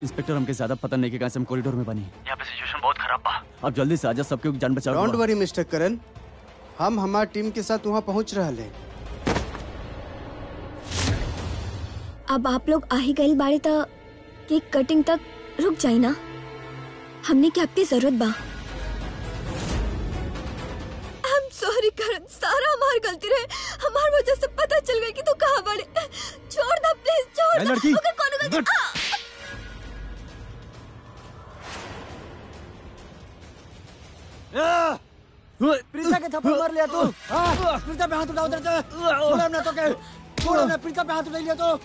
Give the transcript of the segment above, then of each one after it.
Inspector हमके ज्यादा पता नहीं कि कहां से हम कॉरिडोर में बनी। यहाँ पे सिचुएशन बहुत खराब बा। अब जल्दी से आजा, सबके जान बचाओ। डोंट वरी मिस्टर करण, हम हमारी टीम के साथ वहाँ पहुँच रहे हैं। अब आप लोग आ ही गए बाड़े त केक कटिंग तक रुक जाई ना। हमने क्या आपकी जरूरत बा। सॉरी करण, सारा हमारी गलती रहे। हमारी वजह से पता चल गई कि तू कहाँ बड़े। छोड़ दे प्लीज, छोड़ दे। लड़की कौन प्रीता के थप्पड़ मार लिया तू। हाँ, प्रीता पे हाथ उठा उधर से। छोड़ हमने तो के, छोड़ हमने प्रीता पे हाथ उठा लिया तो।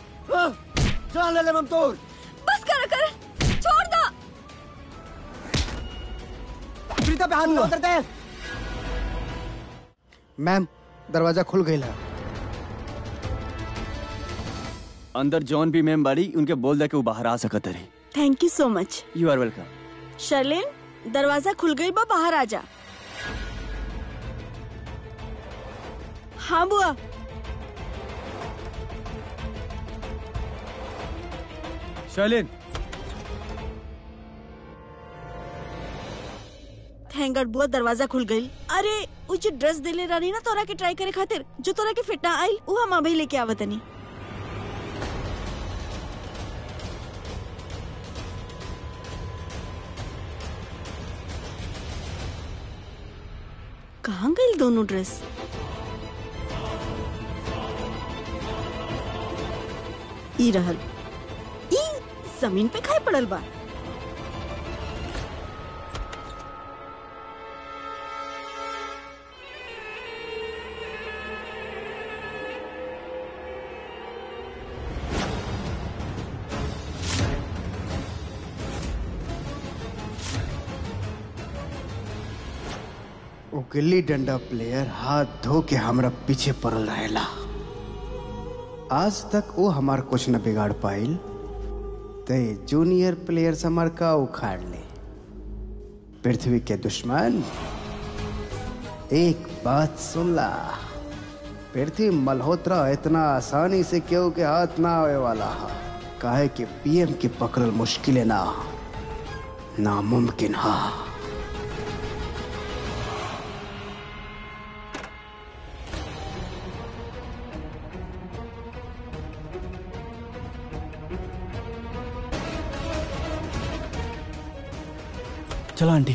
जान ले ले ममतूर। बस कर, छोड़ दो। प्रीता पे हाथ उठा उधर से। मैम, दरवाजा खुल गया। अंदर जॉन भी मैम बाड़ी, उनके बोल दे कि वो बाहर आ सकत रही। थैंक यू सो मच। You R welcome. शर्लिन, दरवाजा खुल गई बा, बाहर आ जा। हाँ बुआ। शर्लिन, थैंक गॉड बुआ, दरवाजा खुल गई। अरे वो जो ड्रेस देले रही ना तोरा के ट्राई करे खातिर, जो तोरा के फिट ना आई, वो हम अभी लेके आवतनी। कहाँ गई दोनों ड्रेस? ई रहल, ई जमीन पे खाए पड़ल बा। वो गिल्ली डंडा प्लेयर हाथ धो के हमरा पीछे पड़ल रहेला। आज तक वो हमार कुछ न बिगाड़ पाइल, ते जूनियर प्लेयर से हमार का उखाड़ ले। पृथ्वी के दुश्मन, एक बात सुन ला, पृथ्वी मल्होत्रा इतना आसानी से क्यों के हाथ ना आवे वाला है। काहे कि पीएम की पकड़ल मुश्किल है ना, नामुमकिन हा। चलो आंटी।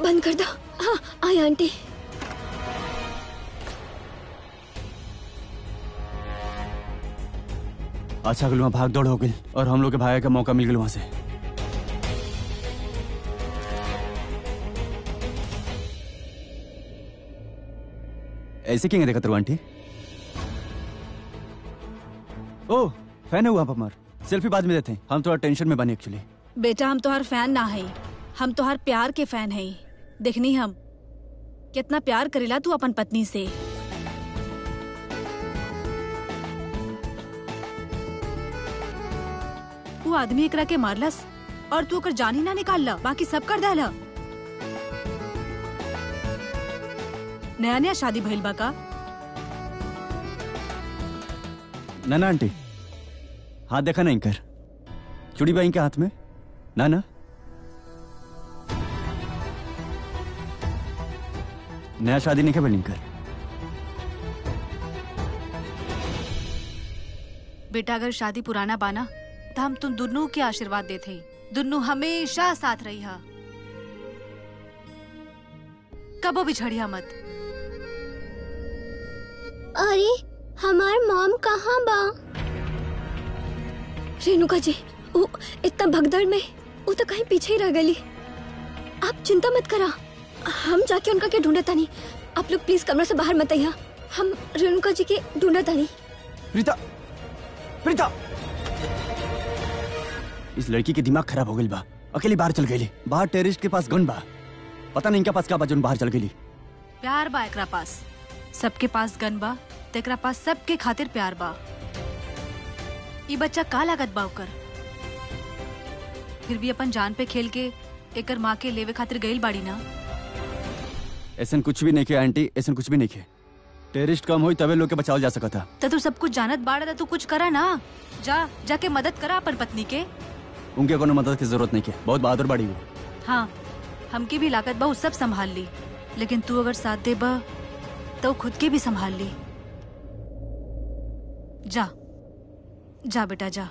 बंद कर दो। हाँ आई आंटी। अच्छा गलुआ भाग दौड़ हो गई और हम लोग के भागे का मौका मिल गया वहां से। ऐसे क्यों देखा तेरे आंटी? ओ फैन है वहां पर मार, सेल्फी बाद में देते हैं। हम थोड़ा टेंशन में बने एक्चुअली। बेटा हम तोहार फैन ना है, हम तोहार प्यार के फैन है। देखनी हम कितना प्यार करेला तू अपन पत्नी से। वो आदमी एकरा के मारलस और तू ओकर जान ही ना निकालला, बाकी सब कर देला। नया नया शादी भइल बा का? ना आंटी, हाथ देखा नहीं कर, चूड़ी बाई के हाथ में ना। नया शादी नहीं कर कर। बेटा अगर शादी पुराना बाना तो हम तुम दोनों के आशीर्वाद देते, दोनों हमेशा साथ रही हा, कबो बिछड़िया मत। अरे हमार मॉम कहाँ बा? रेणुका जी, वो इतना भगदड़ में वो तो कहीं पीछे ही रह गई। आप चिंता मत करा, हम जाके उनका क्या ढूंढा तानी। आप लोग प्लीज कमरे से बाहर मत आइए, हम रेणुका जी के ढूंढा तानी। प्रीता, प्रीता, इस लड़की के दिमाग खराब हो गई बा। अकेली बाहर चल गई। बाहर टेररिस्ट के पास गन बा, पता नहीं इनका पास का बा जोन बाहर चल गई। प्यार बा एकरा पास, सबके पास गन बा, तेकरा पास सबके खातिर प्यार बा। ये बच्चा का लागत बा ओकर, फिर भी अपन जान पे खेल के एकर माँ के लेवे खातिर गईल बाड़ी ना। ऐसा कुछ भी नहीं किया आंटी, ऐसा कुछ भी नहीं किया। टेररिस्ट कम हुई तबे लोग के बचाव जा सका था। तो तू सब कुछ जानत बाड़ा था, तू कुछ करा ना। जाके मदद करा अपन पत्नी के। उनके कोनो मदद की जरूरत नहीं के, बहुत बहादुर बाड़ी हुई। हाँ, हमके भी लागत बा, उ सब संभाल ली, लेकिन तू अगर साथ दे बा तो खुद के भी संभाल ली। जा बेटा जा।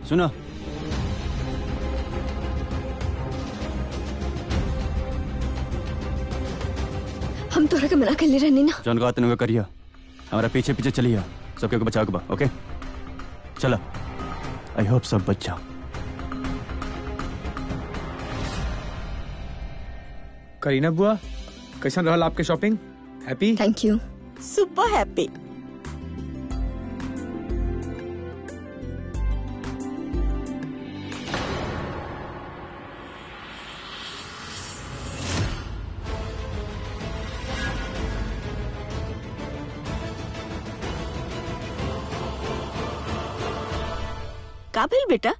सुना, हम तोरा के मना कर ले रहनी ना। जौन का तने करिया, हमारा पीछे पीछे चलिए, सबके को बचाओ के बा। ओके चला, आई होप सब बच जाओ। करीना बुआ, कैसन रहल आपके shopping? Happy? Thank you. Super happy. का भेल बेटा,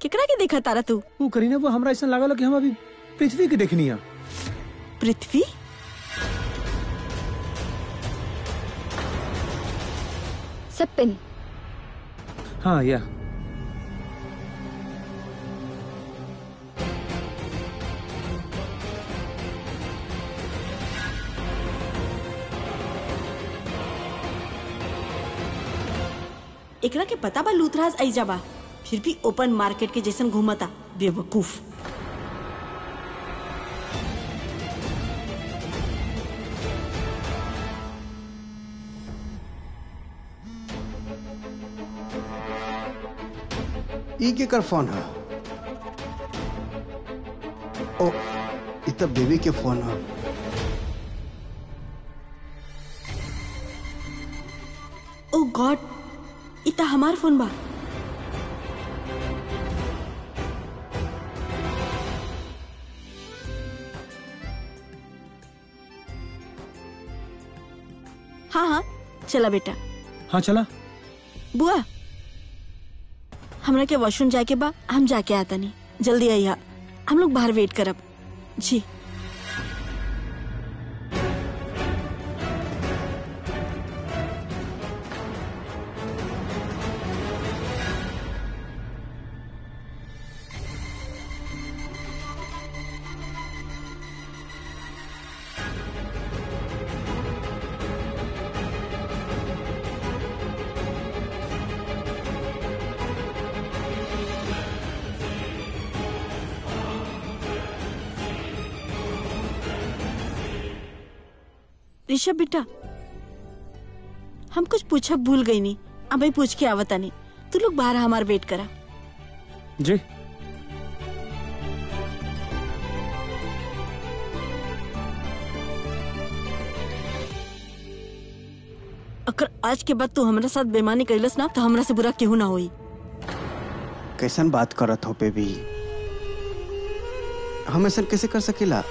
केकरा के देखा तारा तू? वो करीना बुआ, हमरा ऐसा लागल कि हम अभी पृथ्वी के देखनी है। पृथ्वी? सब पिन। हाँ या एकरा के पता बा लूथराज आइजा बा, फिर भी ओपन मार्केट के जैसन घूमता बेवकूफ। ई केकर फोन है? ओ, ई तो बेबी के फोन है। ओ गॉड, इता हमार फोन बा। हाँ चला बेटा। हाँ चला। बुआ, हमरा के वॉशरूम जाके बा, हम जाके आता नहीं, जल्दी आइया, हम लोग बाहर वेट करब। जी ऋषभ बेटा, हम कुछ पूछा भूल गई नहीं, अब पूछ के आवता नहीं, तू लोग बाहर हमार वेट करा। जी अगर आज के बाद तू हमारे साथ बेईमानी कैलस ना तो हमरा से बुरा केहू ना होई। कैसन बात करत हो बेबी, हम ऐसा कैसे कर सकेला?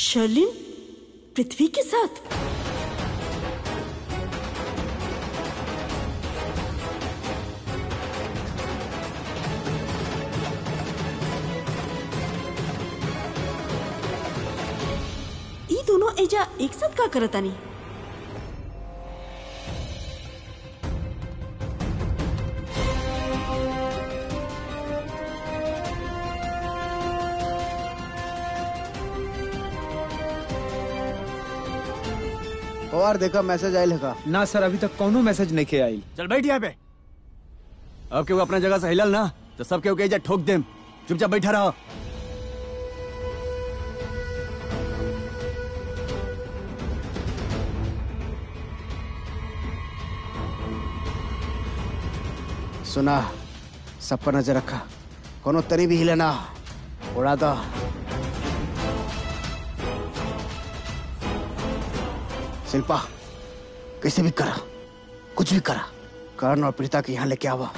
शर्लिन पृथ्वी के साथ? ये दोनों एजा एक साथ का करता नहीं? और देखा मैसेज आयल है का? ना सर, अभी तक कोनो मैसेज नहीं के आइल। चल बैठ यहाँ पे। अब केहू अपना जगह से हिलल ना तो सब केहू के एजा ठोक देम, चुपचाप बैठा रहो। सुना, सब पर नजर रखा, कोनो तरी भी हिले ना, उड़ा दो। शिल्पा, कैसे भी करा, कुछ भी करा, करण और प्रीता के यहाँ लेके आवा।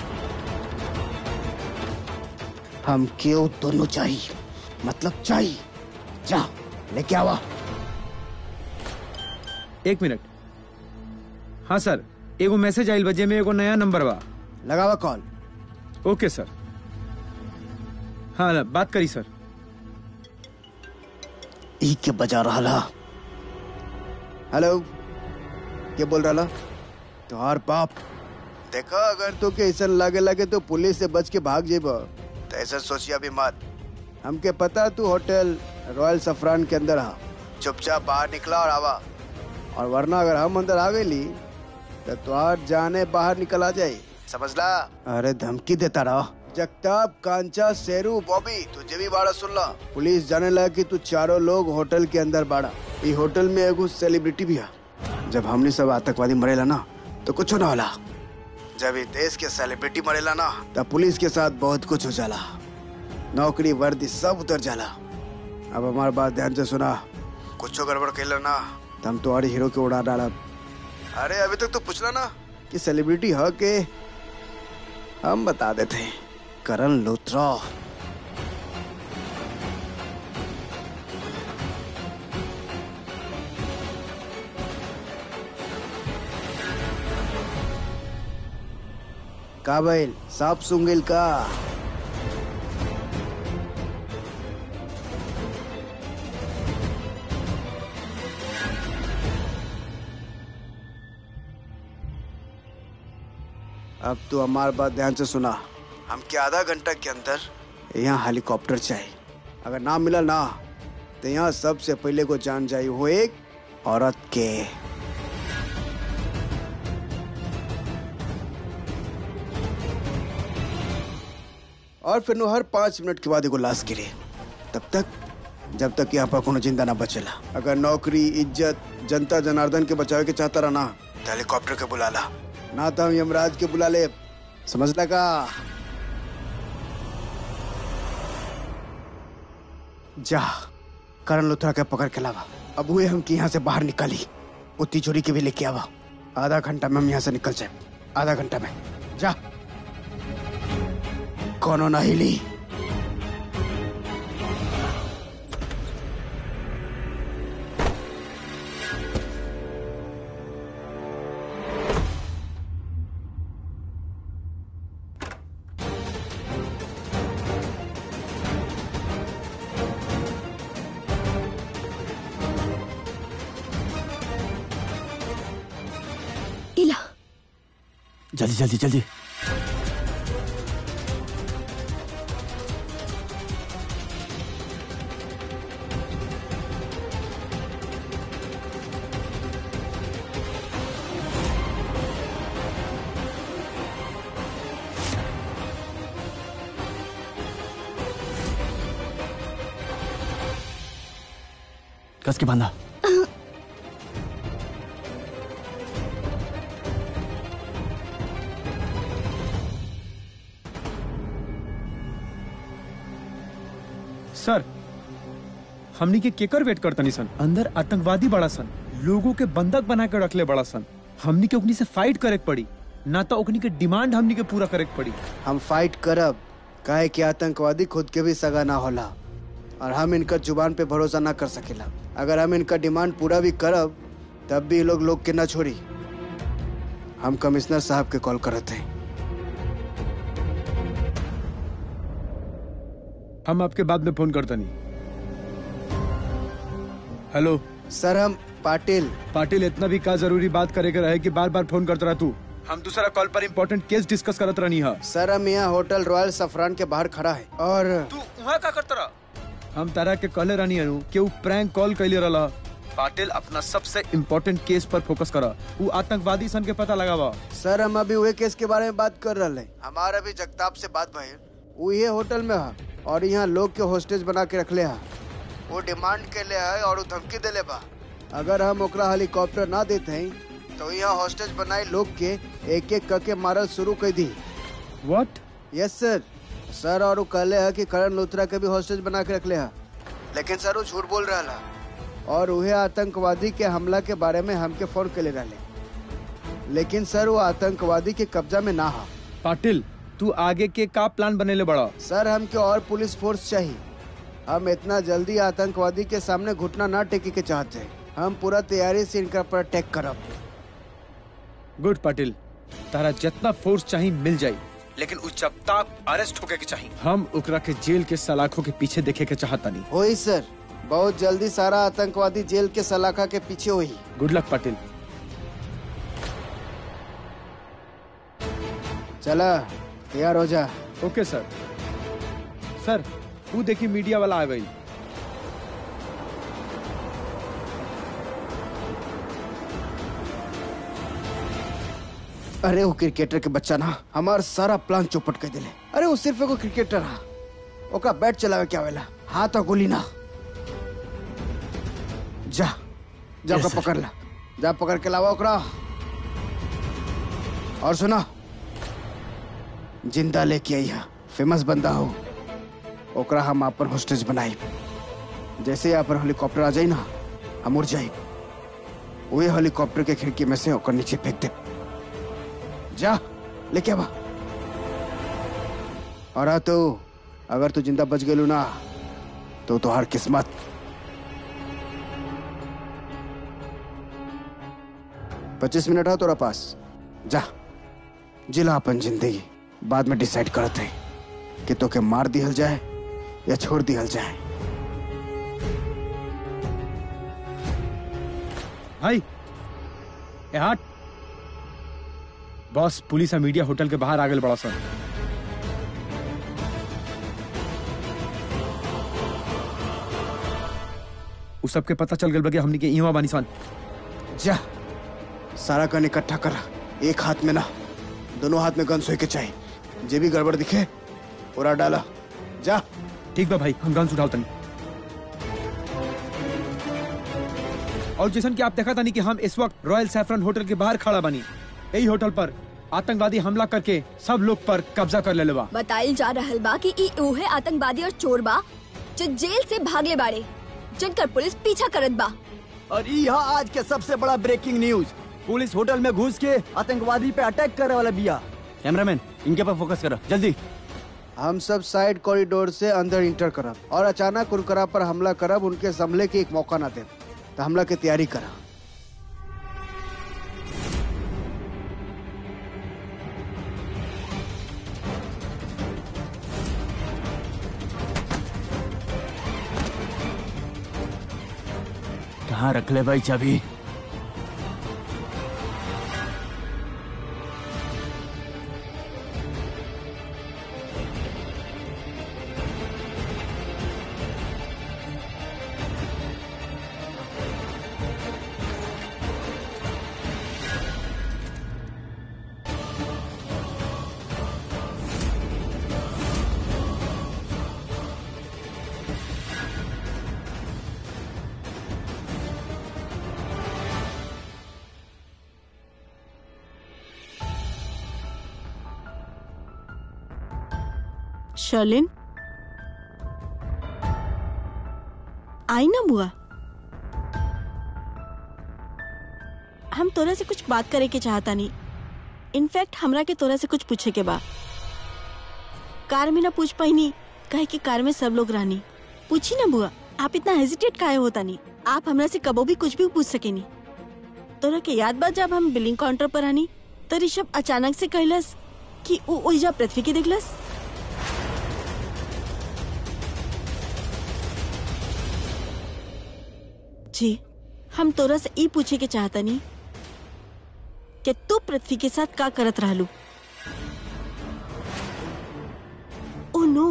हम क्यों दोनों चाहिए, मतलब चाहिए। जा लेके आवा। 1 मिनट। हाँ सर, एगो मैसेज आइल बजे में, एगो नया नंबर बा। लगावा कॉल। ओके सर। हाँ बात करी सर। ई के बजा रहा। हेलो, क्या बोल रहा? तुम्हार बाप। देखा, अगर तो के ऐसा लगे तो पुलिस से बच के भाग जेबा, तो ऐसा सोचिया भी मत। हमके पता तू होटल रॉयल सफरान के अंदर हा। चुपचाप बाहर निकला और आवा, और वरना अगर हम अंदर आ गई तो तुहार जाने बाहर निकल आ जाये, समझला? अरे धमकी देता रहा। जगताप, कांचा, शेरू, बॉबी, तुझे भी बाड़ा सुन ला। पुलिस जाने लगा कि तू चारों लोग होटल के अंदर बाड़ा। ये होटल में एगो सेलिब्रिटी भी है। जब हमने सब आतंकवादी मरेला ना तो कुछ ना होला। जब ये देश के सेलिब्रिटी मरेला ना तब पुलिस के साथ बहुत कुछ हो जाला। नौकरी वर्दी सब उतर जाला। अब हमारी बात ध्यान से सुना, कुछ गड़बड़ कैला ना तो हम तुम्हारे हीरो के उड़ा डाला। अरे अभी तक तो पूछना ना कि सेलिब्रिटी है के, हम बता देते हैं, करण लूथरा। काबिल सांप सुंगिल का। अब तू हमारी बात ध्यान से सुना। हमके आधा घंटा के अंदर यहाँ हेलीकॉप्टर चाहिए। अगर ना मिला ना तो यहाँ सबसे पहले को जान जाई हो एक औरत के। और फिर नु हर 5 मिनट के बाद एगो लाश गिरे, तब तक जब तक यहाँ पर कोनो जिंदा ना बचेला। अगर नौकरी, इज्जत, जनता जनार्दन के बचावे के चाहता रहा ना तो हेलीकॉप्टर के बुला ला, ना तो हम यमराज के बुला ले, समझला का? जा करण लूथरा के पकड़ के लावा। अब हुए हम कि यहाँ से बाहर निकाली, वो तिजोरी के भी लेके आवा। आधा घंटा में हम यहाँ से निकल जाए, आधा घंटा में। जा, कोनो ना हिली। इला जल्दी जल्दी जल्दी। कस के बांधा। सर, हमनी के केकर वेट करतनी सन। अंदर आतंकवादी बड़ा सन, लोगों के बंधक बना के रखले बड़ा सन। हमनी के ओकनी से फाइट करे पड़ी, ना तो ओकनी के डिमांड हमनी के पूरा करे पड़ी। हम फाइट करब, काहे कि आतंकवादी खुद के भी सगा ना होला, और हम इनका जुबान पे भरोसा ना कर सकेला। अगर हम इनका डिमांड पूरा भी करब तब भी लोग के ना छोड़ी। हम कमिश्नर साहब के कॉल करते हैं। हम आपके बाद में फोन करता नहीं। हेलो सर, हम पाटिल। इतना भी का जरूरी बात करे के रहे कि बार बार फोन करता रहा तू। हम दूसरा कॉल पर इम्पोर्टेंट केस डिस्कस करत रहनी है। सर, हम यहाँ होटल रॉयल सफरान के बाहर खड़ा है। और तू वहाँ का करता रहा? हम तारा के कहले रहनी है कि वो प्रैंक कॉल कैले रहा। पाटिल, अपना सबसे इम्पोर्टेंट केस पर फोकस करा। वो आतंकवादी सन के पता लगावा। सर, हम अभी वही केस के बारे में बात कर रहे हैं। हमारा भी जगताप से बात भइल, वो ये होटल में है और यहाँ लोग के होस्टेज बना के रखले है। वो डिमांड के ले है और वो धमकी देले बा, अगर हम ओकरा हेलीकॉप्टर ना देते हैं तो यहाँ होस्टेज बनाए लोग के एक एक करके मारल शुरू कर दी। व्हाट? यस सर, और वो कहले है कि करण लूथरा के भी होस्टेज बना के रखले है। लेकिन सर, वो झूठ बोल रहा है और वह आतंकवादी के हमला के बारे में हमके फोन के ले रहे। लेकिन सर वो आतंकवादी के कब्जा में ना हा। पाटिल तू आगे के का प्लान बनेले बड़ा? सर हमके और पुलिस फोर्स चाहिए। हम इतना जल्दी आतंकवादी के सामने घुटना ना टेके के चाहते। हम पूरा तैयारी से इनका पर अटैक करब। गुड पाटिल, तारा जितना फोर्स चाहिए मिल जाई, लेकिन उस जब तक अरेस्ट होके के चाहिए। हम ओकरा के जेल के सलाखों के पीछे देखे के चाहता नहीं। होई सर, बहुत जल्दी सारा आतंकवादी जेल के सलाखा के पीछे हुई। Good luck Patil. चला तैयार हो जा। ओके सर। सर वो देखिए मीडिया वाला आ गई। अरे वो क्रिकेटर के बच्चा ना हमार सारा प्लान चौपट कर दिले। अरे वो सिर्फ एगो क्रिकेटर हा, ओका बैट चलावे क्या वेला, हाथ और गोली ना। जा जा ओका पकड़ ला, जा पकड़ के लावा ओकरा। और सुना, जिंदा लेके आई है, फेमस बंदा हो, ओकरा हम अपन होस्टेज बनाई। जैसे यहाँ पर हेलीकॉप्टर आ जाए ना, हम उड़ जाए, वही हेलीकॉप्टर के खिड़की में से ओकर नीचे फेंक दे। जा लेके आवा। और हाँ तो अगर तू जिंदा बच गेलू ना तो हर किस्मत। पच्चीस मिनट हो तोरा पास, जा जिला अपन जिंदगी बाद में डिसाइड करते हैं कि तो के मार दिहल जाए या छोड़ दिहल जाए। भाई यहाँ बॉस पुलिस और मीडिया होटल के बाहर आ गए बड़ा सर। उस सबके पता चल गया हमनी के इवा बानिसान। जा सारा गन इकट्ठा कर, एक हाथ में ना दोनों हाथ में गन सोए के चाहिए। जे भी गड़बड़ दिखे उड़ा डाला। जा। ठीक बा भाई, हम गन उठाओ तनी। और जैसन कि आप देखा था नहीं कि हम इस वक्त रॉयल सैफरन होटल के बाहर खड़ा बनी। यही होटल पर आतंकवादी हमला करके सब लोग पर कब्जा कर ले बा। बताइल जा रहल बा कि ई उहे आतंकवादी और चोर बा जो जेल से भागले बाड़े, जिनकर पुलिस पीछा करत बा। और यहाँ आज के सबसे बड़ा ब्रेकिंग न्यूज, पुलिस होटल में घुस के आतंकवादी पे अटैक करे वाला बिया। कैमरामैन इनके पर फोकस करो जल्दी। हम सब साइड कॉरिडोर से अंदर इंटर करब और अचानक उनकरा पर हमला करब। उनके संभले के एक मौका ना दे तो हमला की तैयारी करा। कहाँ रख ले भाई चाबी? शर्लिन आई ना बुआ, हम तोरा से कुछ बात करे के चाहता नहीं। इनफैक्ट हमरा के तोरा से कुछ पूछे के बा। कार में ना पूछ पाई नहीं, कहे कि कार में सब लोग रहनी। पूछी ना बुआ, आप इतना हेजिटेट काहे होता नहीं? आप हमरा से कबो भी कुछ भी पूछ सके नहीं। तोरा के याद बा जब हम बिलिंग काउंटर पर आनी तो ऋषभ अचानक से कहलस कि ओइजा पृथ्वी के देखलस। जी हम तोरा से ई पूछे के चाहता नहीं कि तू पृथ्वी के साथ का करत रहलू। ओह नो,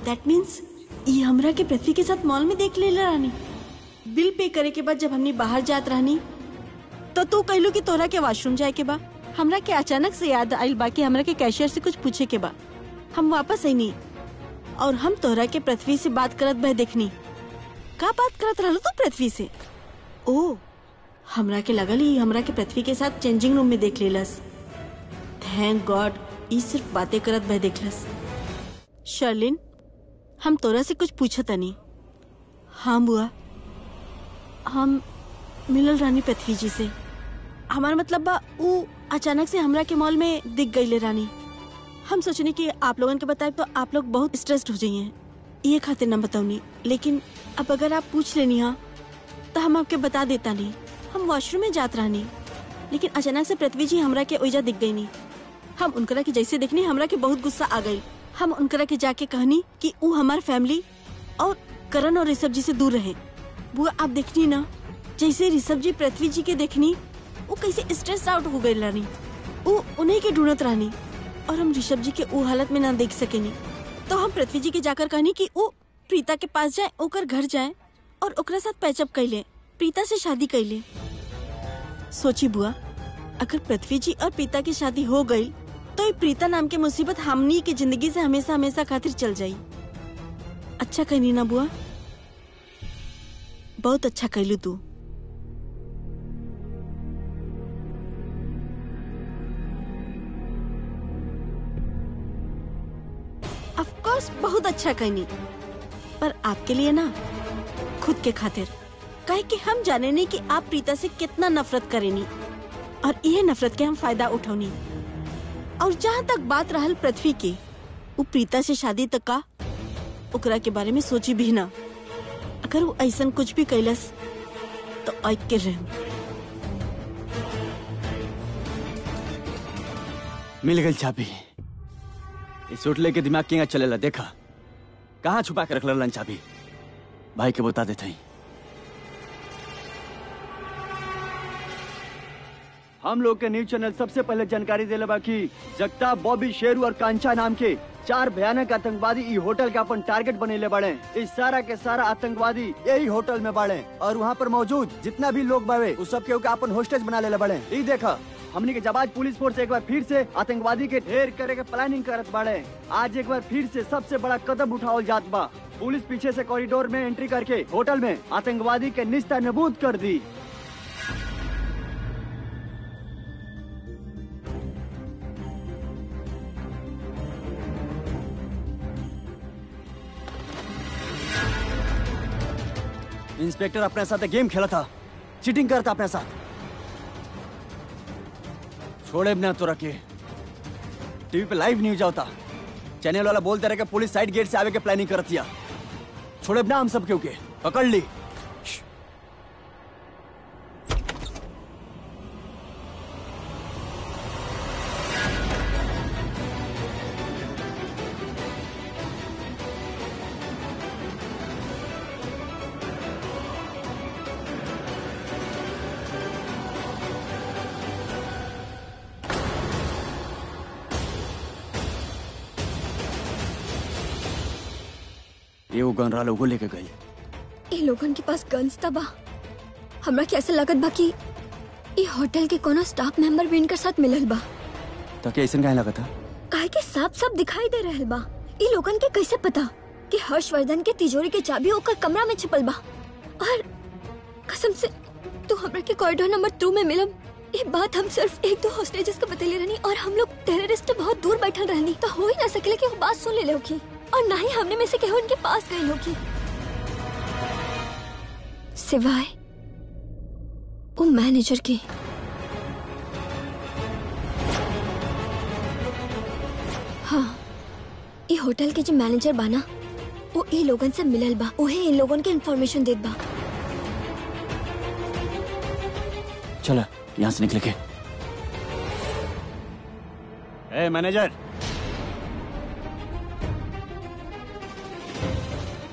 दैट मीन्स ये हमरा के पृथ्वी के साथ मॉल में देख ले रानी। बिल पे करे के बाद जब हमने बाहर जात रहनी तो तू कहलू कि तोरा के वॉशरूम जाए के बा। हमरा के अचानक से याद आइल बा कि हमरा के कैशियर से कुछ पूछे के बा। हम वापस आई नहीं और हम तोरा के पृथ्वी से बात करत बह देखनी। का बात करत रहलू तू पृथ्वी से? ओ हमरा के लगल ही हमरा के पृथ्वी के साथ चेंजिंग रूम में देख लेलस। थैंक गॉड ई सिर्फ बातें करत बह देखलस। शर्लिन हम तोरा से कुछ पूछत नहीं। हाँ बुआ, हम मिलल रानी पृथ्वी जी से। हमारा मतलब बा वो अचानक से हमरा के मॉल में दिख गई ले रानी। हम सोचनी कि आप लोगन के बताए तो आप लोग बहुत स्ट्रेस्ड हो जाइए, ये खातिर ना बताऊनी। लेकिन अब अगर आप पूछ लेनी हा तो हम आपके बता देता नहीं। हम वॉशरूम में जात रहनी, लेकिन अचानक से पृथ्वी जी हमरा के ओइजा दिख गई नहीं। हम उनकरा के जैसे देखनी हमरा के बहुत गुस्सा आ गई। हम उनकरा के जाके कहनी कि वो हमार फैमिली और करण और ऋषभ जी से दूर रहे। बुआ आप देखनी ना, जैसे ऋषभ जी पृथ्वी जी के देखनी वो कैसे स्ट्रेस आउट हो गई रानी। वो उन्हीं के ढूंढत रानी और हम ऋषभ जी के वो हालत में ना देख सकेनी। तो हम पृथ्वी जी के जाकर कहनी कि वो प्रीता के पास जाए, ओकर घर जाए और ओकरा साथ पैचअप कैले, प्रीता से शादी कैले। सोची बुआ, अगर पृथ्वी जी और प्रीता की शादी हो गई तो ये प्रीता नाम की मुसीबत हमनी की जिंदगी से हमेशा हमेशा खातिर चल जाई। अच्छा कहनी ना बुआ? बहुत अच्छा कहलू तू। ऑफ कोर्स बहुत अच्छा कहनी, पर आपके लिए ना, खुद के खातिर। काहे कि हम जाने नहीं कि आप प्रीता से कितना नफरत करेनी और यह नफरत के हम फायदा उठौनी। और जहाँ तक बात रहल पृथ्वी की, वो प्रीता से शादी तक का ओकरा के बारे में सोची भी ना। अगर वो ऐसा कुछ भी कैलस तो आइक के रह। मिल गई चाबी। इस सूट लेके दिमाग किंगा चलेला, देखा कहाँ छुपा के रख लन चाबी। भाई के बता देते हैं। हम लोग के न्यूज चैनल सबसे पहले जानकारी देले बा कि जगताप, बॉबी, शेरू और कांचा नाम के 4 भयानक आतंकवादी ई होटल के अपन टारगेट बनेले बाड़े। इस सारा के सारा आतंकवादी यही होटल में बाड़े और वहाँ पर मौजूद जितना भी लोग बावे उस सब के अपन होस्टेज बना लेले बाड़े। ई देखा, हमनी के जबाज पुलिस फोर्स एक बार फिर से आतंकवादी के ढेर करे के प्लानिंग करत बाड़े। आज एक बार फिर से सबसे बड़ा कदम उठावल जात बा। पुलिस पीछे से कॉरिडोर में एंट्री करके होटल में आतंकवादी के निस्ता नबूद कर दी। इंस्पेक्टर अपने साथ गेम खेला था, चीटिंग करता अपने साथ। छोड़े बिना तो रखे। टीवी पे लाइव न्यूज आता, चैनल वाला बोलते रहे कि पुलिस साइड गेट से आवे के प्लानिंग करती है। छोड़े बिना हम सब क्यों के पकड़ ली। ये वो गन रहा लोगों लेके गई। ये लोगन के पास गन्स था बा। हमरा के ऐसा लगत बा कि ये होटल के कोनो स्टाफ मेंबर भी इनकर साथ मिलल बा। ताकि ऐसा कहे लगा था? काहे के साफ साफ दिखाई दे रहल बा। ये लोगन के कैसे पता कि हर्षवर्धन के तिजोरी के चाबी ओकर कमरा में छिपल बा? और कसम से तू हमरा के कॉरिडोर नंबर 2 में मिलम। ये बात हम सिर्फ 1-2 हॉस्टेजेस को बतैले रहनी और हम लोग टेररिस्ट बहुत दूर बैठल रहनी, तो हो ही ना सकेले कि वो बात सुन ले होगी और ना ही हमने में से केहू उनके पास गई होगी, सिवाय वो मैनेजर के। हाँ, ये होटल के जो मैनेजर बाना वो ये लोगन से मिलल बा, ओहे इन लोगन के इन्फॉर्मेशन देत बा। चला यहाँ से निकले के। ए मैनेजर,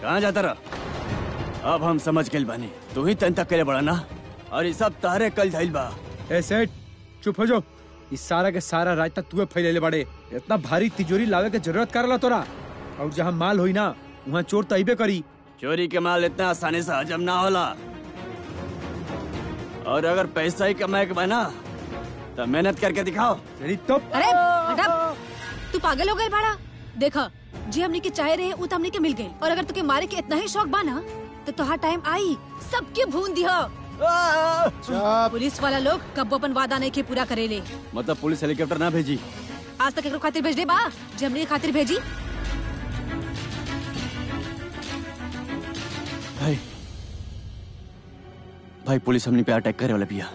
कहाँ जाता रहा? अब हम समझ गए बानी, तू ही तन तक के बड़ा ना और ये सब तारे कल धैल बा। ए सेठ, चुप हो जाओ। इस सारा के सारा राज तक तू फैले बड़े। इतना भारी तिजोरी लावे के जरूरत करला तोरा? और जहाँ माल होई ना वहाँ चोर तो अइबे करी। चोरी के माल इतना आसानी से हजम ना होला, और अगर पैसा ही कमाए के बना तो मेहनत करके दिखाओ। तो अरे हटा, तू पागल हो गए बाड़ा। देखा, जी हमने के चाहे रहे वो तो हमने के मिल गए, और अगर तुके मारे के इतना ही शौक बाना तो तुहार टाइम आई सबके भून दिया। पुलिस वाला लोग कब अपन वादा नहीं के पूरा करेले। मतलब पुलिस हेलीकॉप्टर ना भेजी? आज तक एकरो खातिर भेज दे बा, जी हमने खातिर भेजी। भाई पुलिस हमने पे अटैक करे वाला बिया।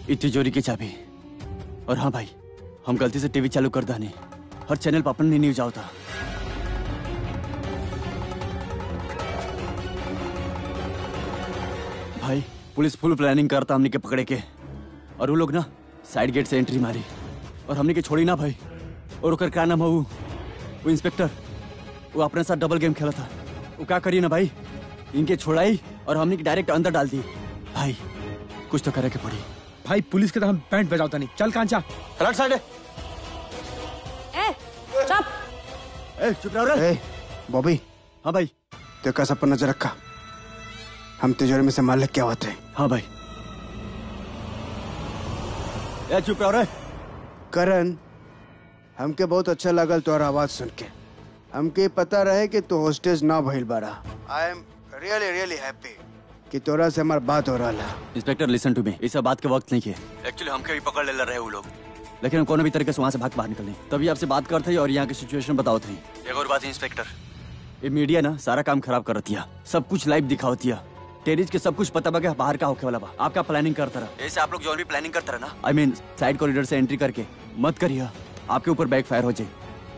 ये तिजोरी की चाबी। और हाँ भाई, हम गलती से टीवी चालू कर दाने हर चैनल पर अपन न्यूज आवता। भाई पुलिस फुल प्लानिंग करता हमने के पकड़े के, और वो लोग ना साइड गेट से एंट्री मारी और हमने के छोड़ी ना भाई। और ओकर क्या नाम है वो इंस्पेक्टर, वो अपने साथ डबल गेम खेला था। वो क्या करी ना भाई, इनके छोड़ाई और हमने के डायरेक्ट अंदर डाल दी। भाई कुछ तो करे के पड़ी। भाई पुलिस के तो हम बैंड बजाता नहीं। चल कांचा फ्लड साइड। चुप रहो रे। बॉबी। हाँ भाई। तो कैसा पर नजर रखा, हम तिजोरी में से माल लेके आते हैं। हाँ भाई। चुप रहो रे। करण, हमके बहुत अच्छा लगल तोहर आवाज सुन के। हमके पता रहे कि तू होस्टेज ना भइल बारा। आई एम रियली हैप्पी कि तोरा से हमार बात हो रहा है। इंस्पेक्टर लिसन टू मी, इस बात के वक्त नहीं है। एक्चुअली हमके भी पकड़ ले रहे वो लोग, लेकिन हम कोनो भी तरीके से वहाँ से भाग बाहर निकले। तभी आपसे बात करते और यहाँ की सिचुएशन बताओ थे। एक और बात है इंस्पेक्टर, ये मीडिया ना सारा काम खराब करती है, सब कुछ लाइव दिखाती है। टेरिस के सब कुछ पता बा बाहर का होके वाला बा। आपका प्लानिंग करता रहा, ऐसे आप लोग जो भी प्लानिंग करता रहा ना, आई मीन साइड कॉरिडोर से एंट्री करके मत करिए, आपके ऊपर बैक फायर हो जाए,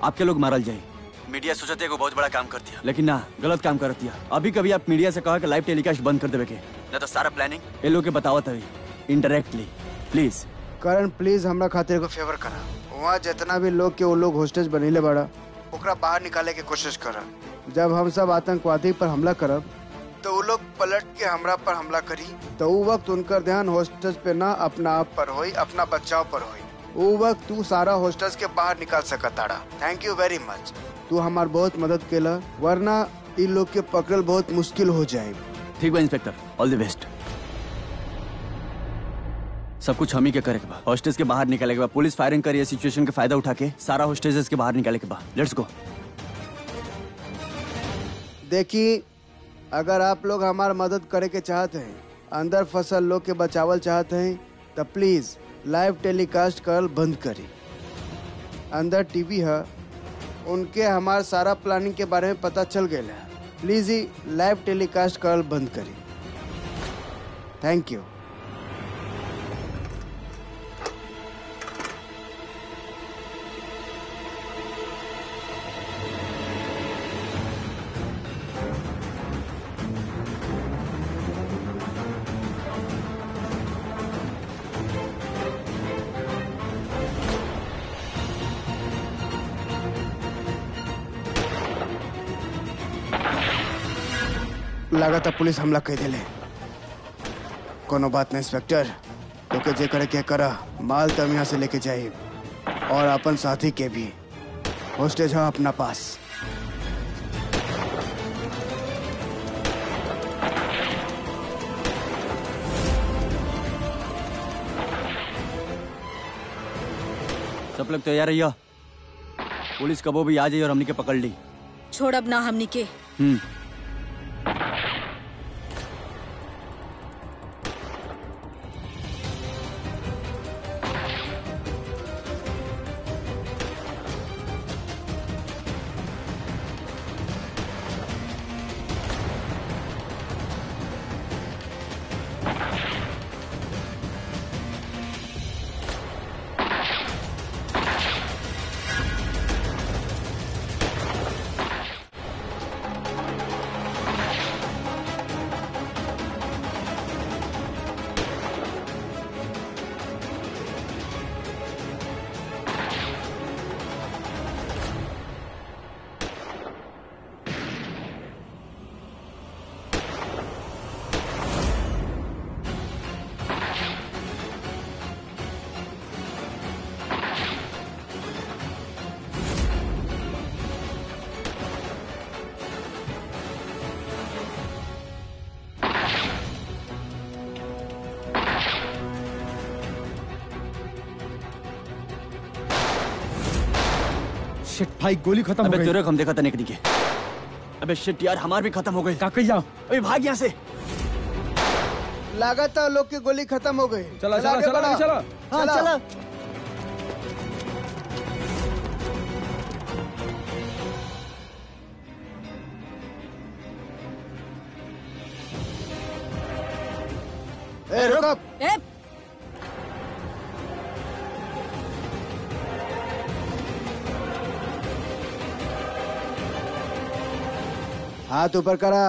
आपके लोग मारल जाए। मीडिया सोचते है को बहुत बड़ा काम करती है, लेकिन ना गलत काम करती है। अभी कभी आप मीडिया से कहा कि लाइव टेलीकास्ट बंद कर देवे के, ना तो सारा प्लानिंग ये लोग के बतावत है इनडायरेक्टली। प्लीज करण, प्लीज हमरा खातिर को फेवर करा। वहाँ जितना भी लोग के वो लोग होस्टेज बनीले बड़ा, ओकरा बाहर निकाले की कोशिश करा। जब हम सब आतंकवादी पर हमला करब तो वो लोग पलट के हमरा पर हमला करी, तो वो वक्त उनकर ध्यान होस्टेज पे ना अपना आप पर होई, अपना बचाव पर होई। वो वक्त तू सारा होस्टेज के बाहर निकाल सकताड़ा। थैंक यू वेरी मच, तू हमार बहुत मदद केला, वरना इन लोग के पकड़ल बहुत मुश्किल हो जाए। ठीक बा इंस्पेक्टर, ऑल द बेस्ट। सब कुछ हम ही के करे के बाद होस्टेज के बाहर निकाले के बाद पुलिस फायरिंग करी, सिचुएशन का फायदा उठा के सारा होस्टेजेस के बाहर निकाले के बाद लेट्स गो। देखिए, अगर आप लोग हमार मदद करे के चाहते हैं, अंदर फसल लोग के बचावल चाहते हैं, तो प्लीज लाइव टेलीकास्ट करल बंद करी। अंदर टीवी है, उनके हमार सारा प्लानिंग के बारे में पता चल गया है। प्लीज ही लाइव टेलीकास्ट करल बंद करी। Thank you. लगाता पुलिस हमला कर दिले। कोनो बात नहीं इंस्पेक्टर, तो के जे करे के करा, माल तम यहाँ से लेके जाइए और अपन साथी के भी। होस्टेज है अपना पास। सब लोग तैयार रहिए, पुलिस कबो भी आ जाए और हमने के पकड़ ली। छोड़ अब ना हमनी के। शिट भाई, गोली खत्म हो अबे गई। तेरे को हम देखा था निकली के। अबे शिट यार, हमार भी खत्म हो गई। काकई जाओ। अबे भाग यहाँ से। लगाता लोग की गोली खत्म हो गई। चला चला आगे चला बढ़ा। चला। हाँ चला। ए रुक। ए, हाथ ऊपर करा।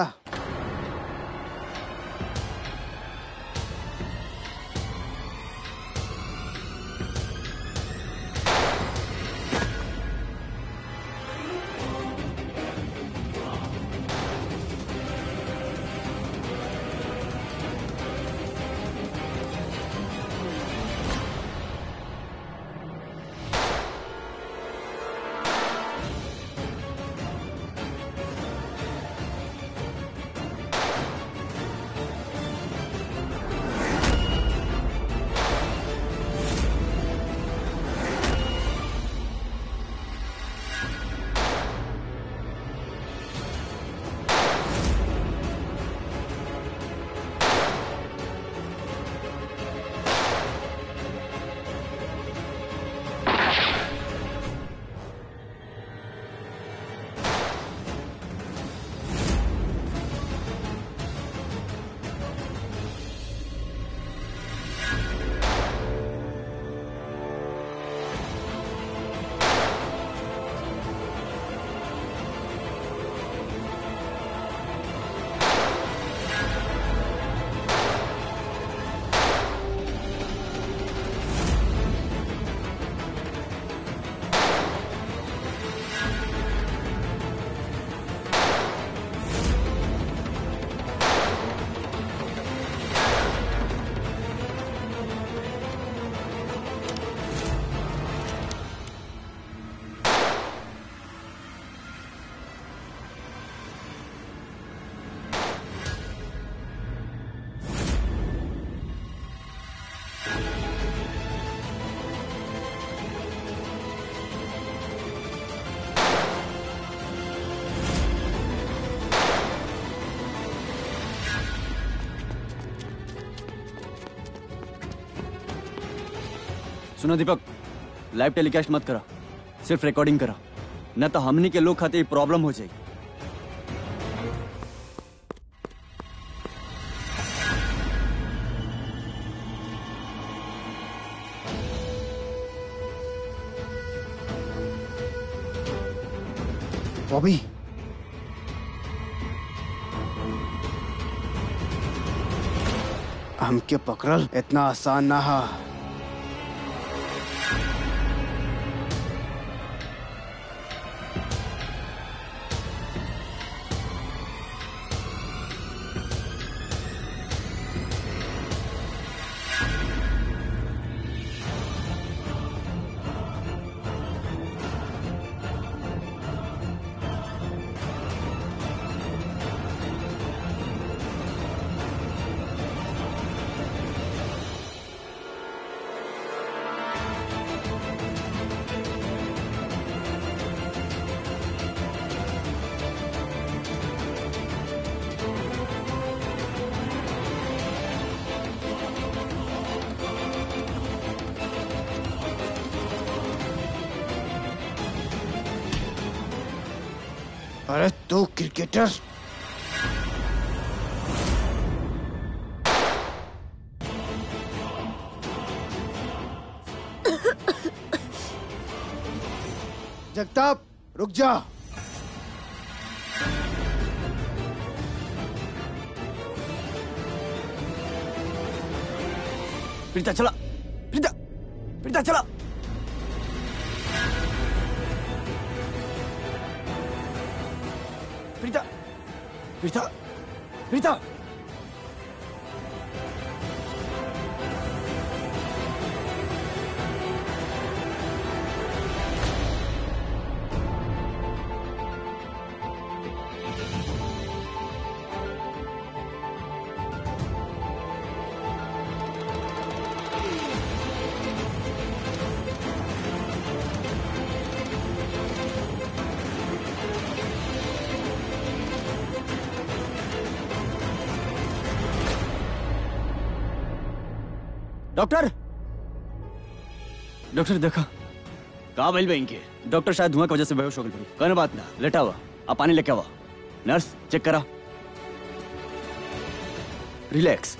सुनो दीपक, लाइव टेलीकास्ट मत करा, सिर्फ रिकॉर्डिंग करा, न तो हमनी के लोग खाते प्रॉब्लम हो जाएगी। बॉबी, हमके पकड़ल इतना आसान ना हा। अरे तू क्रिकेटर, जगताप रुक जा। प्रीता चला, प्रीता, प्रीता चला। प्रीता, प्रीता, प्रीता। डॉक्टर, डॉक्टर देखा कहा भइल बा इनके। डॉक्टर शायद धुआं की वजह से बेहोश हो गए। कहने बात ना, लेटा हुआ, आप पानी लेके आवा। नर्स चेक करा। रिलैक्स।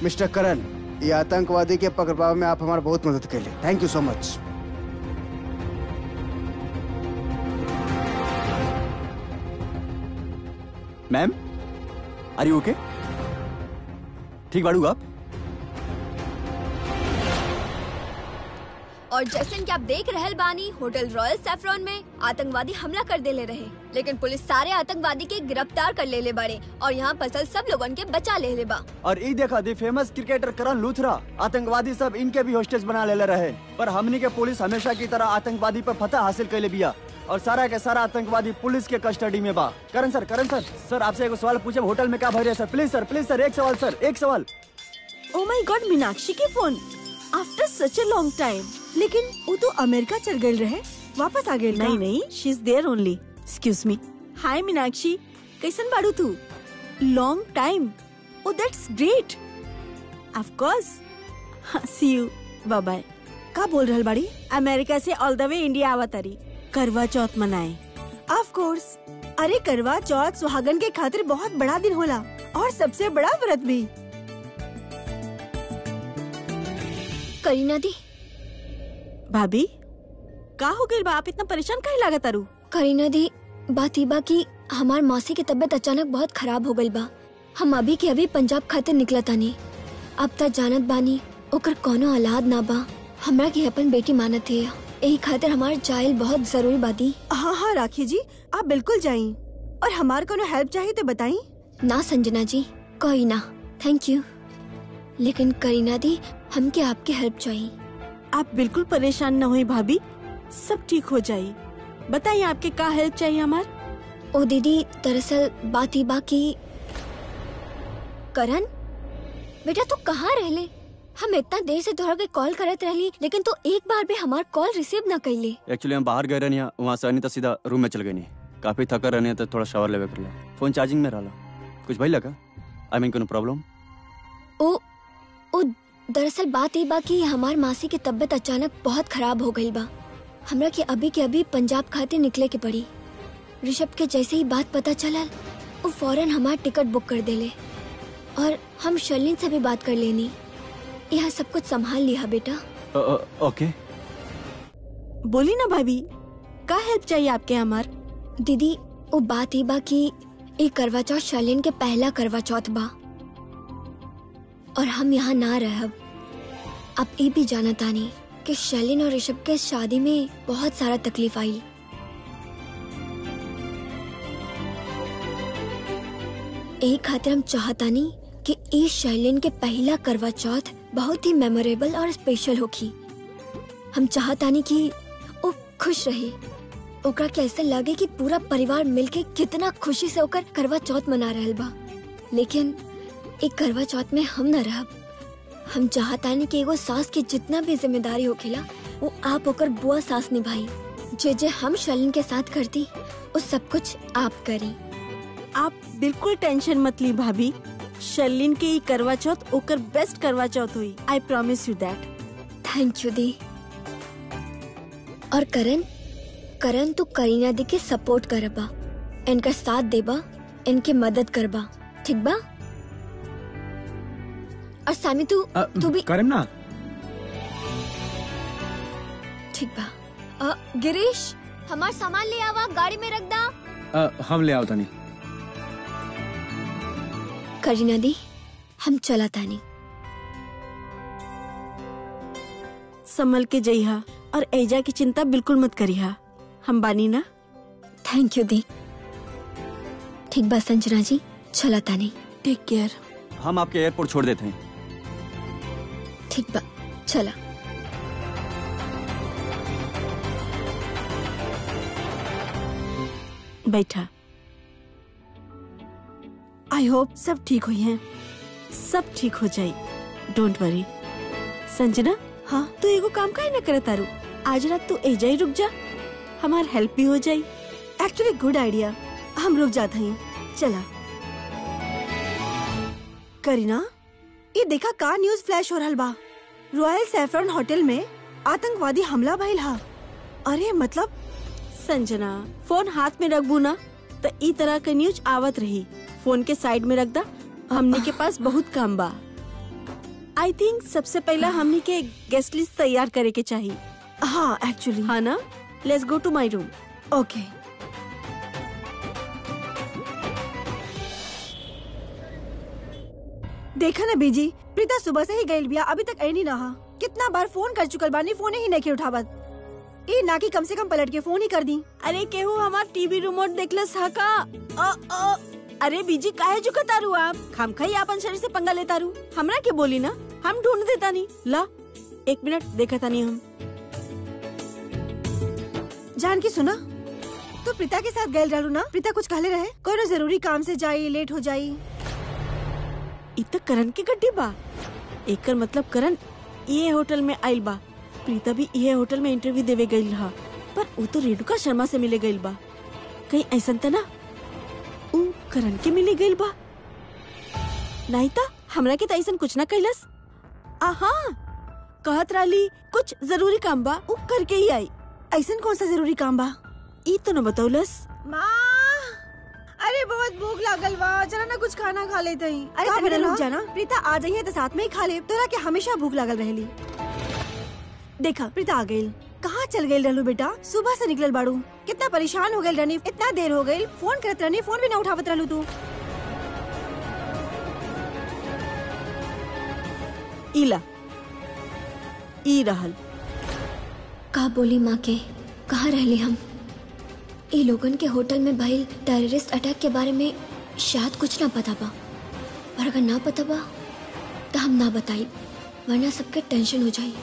मिस्टर करण, ये आतंकवादी के पकड़वाव में आप हमारा बहुत मदद कैले। Thank you so much. Ma'am, are you okay? ठीक बाड़ू आप? और जैसे कि आप देख रहल बानी, होटल रॉयल सैफरॉन में आतंकवादी हमला कर देले रहे, लेकिन पुलिस सारे आतंकवादी के गिरफ्तार कर लेले बाड़े और यहाँ फसल सब लोगन के बचा ले बा। और ई देखा दी फेमस क्रिकेटर करण लूथरा, आतंकवादी सब इनके भी होस्टेज बना ले रहे, पर हमनी के पुलिस हमेशा की तरह आतंकवादी पर फतह हासिल कर ले बिया और सारा के सारा आतंकवादी पुलिस के कस्टडी में बा। करण सर आपसे एक सवाल पूछे, होटल में क्या भर रहे सर? प्लीज सर एक सवाल। ओ माय गॉड, मीनाक्षी के phone after such a long time. लेकिन वो तो अमेरिका चल गई रहे, वापस आ गई? नहीं, she is there only. Excuse me. Hi Meenakshi, कैसन बाड़ू तू? Long time. Oh that's great. Of course, see you, bye bye. का बोल रहल बाड़ी? अमेरिका से ऑल द वे इंडिया आवा तारी करवा चौथ मनाए। Of course. अरे करवा चौथ सुहागन के खातिर बहुत बड़ा दिन होला और सबसे बड़ा व्रत भी। करीना दी। भाभी, का हो गई बा? आप इतना परेशान काहे लागत तारू? करीना दी, बात ही बा कि हमार मौसी की तबीयत अचानक बहुत खराब हो गई बा। हम अभी के अभी पंजाब खातिर निकला तानी। अब तक जानत बानी ओकर कोनो औलाद ना बा। हमरा की अपन बेटी मानत है, यही खातिर हमार जाइल बहुत जरूरी बादी। हाँ राखी जी, आप बिल्कुल जाई और हमार कोनो हेल्प चाहिए तो बताई। ना संजना जी, कोई ना, थैंक यू। लेकिन करीना दी, हमके आपकी हेल्प चाहिए। आप बिल्कुल परेशान न होई भाभी, सब ठीक हो जाये। बताइए आपके का हेल्प चाहिए हमार? ओ दीदी, दरअसल बात ही बाकी। करण बेटा, तू कहाँ रहले? हम इतना देर से तोहरा के कॉल करत रहली, लेकिन तू एक बार भी हमार कॉल रिसीव न कैली। एक्चुअली हम बाहर गए रहनी, वहाँ से आनी तो सीधा रूम में चल गए। नहीं, काफी थका रहनी तो थोड़ा शावर लेवे कर ला। फोन चार्जिंग में रहला। कुछ भाई लगा? आई मीन कोनो प्रॉब्लम? ओ दरअसल बात ही बा कि हमार मासी की तबीयत अचानक बहुत खराब हो गई बा। हमरा के अभी पंजाब खातिर निकले के पड़ी। ऋषभ के जैसे ही बात पता चला, वो फौरन हमार टिकट बुक कर देले और हम शर्लिन से भी बात कर लेनी। यह सब कुछ संभाल लिया बेटा। ओके। बोली ना भाभी, का हेल्प चाहिए आपके हमार? दीदी, वो बात ही बा कि ये करवा चौथ शर्लिन के पहला करवा चौथ बा और हम यहाँ ना रहब। अब ये भी जाना तानी कि शर्लिन और ऋषभ के शादी में बहुत सारा तकलीफ आई। यही खातिर हम चाहतानी कि इस शर्लिन के पहला करवा चौथ बहुत ही मेमोरेबल और स्पेशल होगी। हम चाहतानी कि वो खुश रहे, ओकरा के ऐसे लगे कि पूरा परिवार मिलके कितना खुशी से ओकर करवा चौथ मना रहल बा। लेकिन एक करवा चौथ में हम न रहब। हम चाहतानी कि एगो सास की जितना भी जिम्मेदारी होखेला, वो आप ओकर बुआ सास निभाई। जे हम शर्लिन के साथ करती, वो सब कुछ आप करी। आप बिल्कुल टेंशन मत ली भाभी, शर्लिन के ये करवा चौथ ओकर बेस्ट करवा चौथ हुई। I promise you that. Thank you दी। और करण तू करीना दी के सपोर्ट करबा, इनका साथ देबा, इनके मदद करबा, ठीक बा? और सामी तू भी करम ना। ठीक बा। गिरीश, हमार सामान ले आवा, गाड़ी में रख दा। हम ले आओ तानी। करीना दी, हम चला तानी। संभल के जइहा और ऐजा की चिंता बिल्कुल मत करिहा, हम बानी ना। थैंक यू दी। ठीक बा संजना जी, चला तानी। Take care. हम आपके एयरपोर्ट छोड़ देते हैं। ठीक बा, चला। बैठा। आई होप सब ठीक हुई हैं, सब ठीक हो जाए, डोंट वरी। संजना, हाँ तू एगो काम काहे न करे तारू? आज रात तू एजा ही रुक जा, हमार हेल्प भी हो जाई। एक्चुअली गुड आइडिया, हम रुक जाते हैं। चला। करीना, ये देखा का न्यूज फ्लैश हो रहल बा। रॉयल सैफरन होटल में आतंकवादी हमला भइल हा। अरे मतलब संजना, फोन हाथ में रखबू ना तो ई तरह के न्यूज आवत रही। फोन के साइड में रख दा, हमने के पास बहुत काम बा। आई थिंक सबसे पहला हमनी के गेस्ट लिस्ट तैयार करे के चाहिए। हाँ एक्चुअली हाँ ना, let's go to my room. Okay. देखा ना बीजी, प्रीता सुबह से ही गई बिया, अभी तक आई नहीं रहा। कितना बार फोन कर चुकल बानी, फोन ही नहीं उठावत। ई ना कि कम से कम पलट के फोन ही कर दी। अरे केहू हमार टीवी रिमोट देखलस हा का? अरे बीजी काहे झुकतारू आप? खामखाई आपन शरीर से पंगा लेतारू। हमरा के बोली ना, हम ढूंढ देता नहीं। ला 1 मिनट देखता नहीं हम। जान की सुना, तो प्रीता के साथ गए डालू ना। प्रीता कुछ कहले रहे, कोई जरूरी काम से जाई, लेट हो जाई। इ त करण के गड्डी बा। एकर मतलब करण ये होटल में आइल बा। प्रीता भी ये होटल में इंटरव्यू देवे गई रहा, पर वो तो रेणुका शर्मा से मिले गई बा। कहीं ऐसा त ना उ करण के मिले गई बा? नहीं था हमरा के ऐसा कुछ ना कैलस। आहा कहत राली कुछ जरूरी काम बा, उ करके ही आई। ऐसा कौन सा जरूरी काम बा? ई तो न बतौलस। माँ, अरे बहुत भूख लागल बा, जरा ना कुछ खाना खा लेते ही। अरे का तनी बनल रुक बा? जाना, प्रीता आ जाइए तो साथ में ही खा ले। तोरा के हमेशा भूख लागल रहेली। देखा प्रीता आ गई। कहाँ चल गई रहलू बेटा? सुबह से निकलल बाड़ू, कितना परेशान हो गई रहनी। इतना देर हो गई, फोन करत रहनी, फोन भी ना उठावत रहलू तू। इला ई रहल। का बोली माँ के? कहाँ रहली हम? ई लोगन के होटल में भइल टेररिस्ट अटैक के बारे में शायद कुछ ना पता बा, और अगर ना पता बा तो हम ना बताई, वरना सबके टेंशन हो जाई।